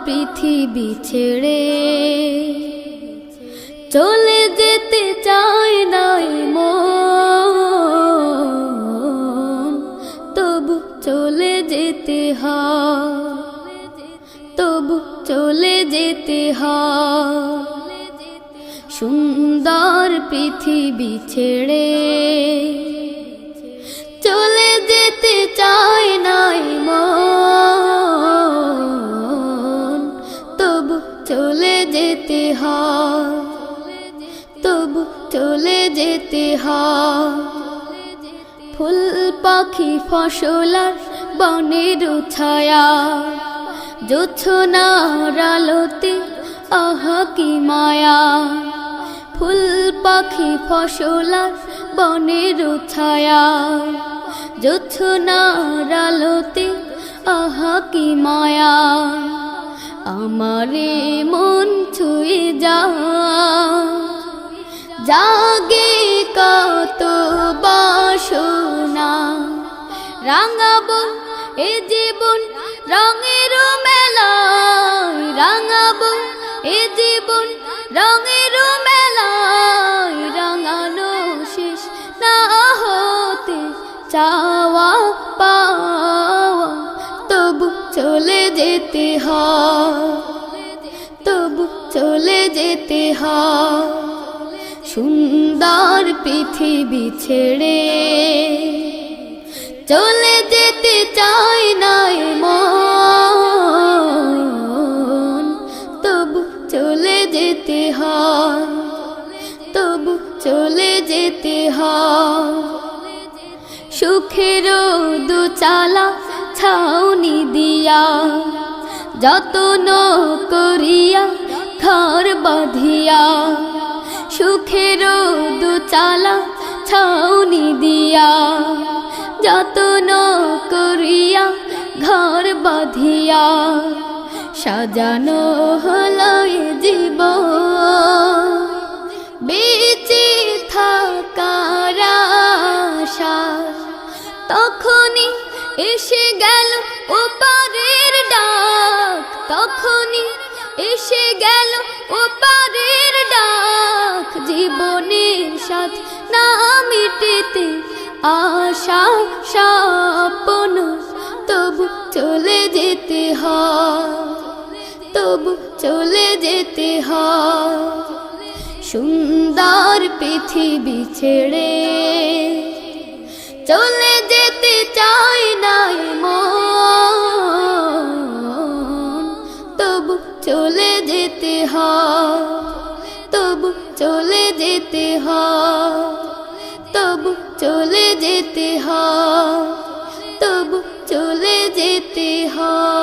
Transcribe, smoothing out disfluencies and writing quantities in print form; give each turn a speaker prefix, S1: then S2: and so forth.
S1: পৃথিবী ছেড়ে চলে যেতে চায় নাই মন, তবু চলে যেতে হয়, তবু চলে যেতে হয়। সুন্দর পৃথিবী ছেড়ে চলে যেতে চায় নাই মন, তবু চলে যেতে হয়, তবু চলে যেতে হয়। ফুল পাখি ফসলার বনের ছায়া, জোছনার আলোতে আহা কি মায়া। ফুল পাখি ফসলার বনের ছায়া, জোছনার আলোতে আহা কি মায়া। আমারে মন ছুঁয়ে জাগে কত বাসনা, রাঙাবো এ জীবন রঙের মেলায়, রাঙাবো এ জীবন রঙের মেলায়। রাঙানো শেষ না হতে চাওয়া পাওয়া, তবু চলে যেতে হয়, তবু চলে যেতে হয়। সুন্দর পৃথিবী ছেড়ে চলে যেতে চায় নাই মন, তবু চলে যেতে হয়, তবু চলে যেতে হয়। সুখের দুচালা ছাউনি দিয়া, যত্ন করিয়া ঘর বাঁধিয়া। সুখের দুচালা ছাউনি দিয়া, যত্ন করিয়া ঘর বাঁধিয়া। সাজানো হলো এ জীবন বেঁচে থাকার আশায়, তখনই এসে গেল ওপারের ডাক, তখনই এসে গেল ওপারের ডাক। জীবনের সাথ না মিটেতে আশা স্বপ্ন, তবু চলে যেতে হয়, তবু চলে যেতে হয়। সুন্দর পৃথিবী ছেড়ে চলে যেতে চায় নাই মন, তবু চলে যেতে হয়, তবু চলে যেতে হয়, তবু চলে যেতে হয়, তবু চলে যেতে হয়।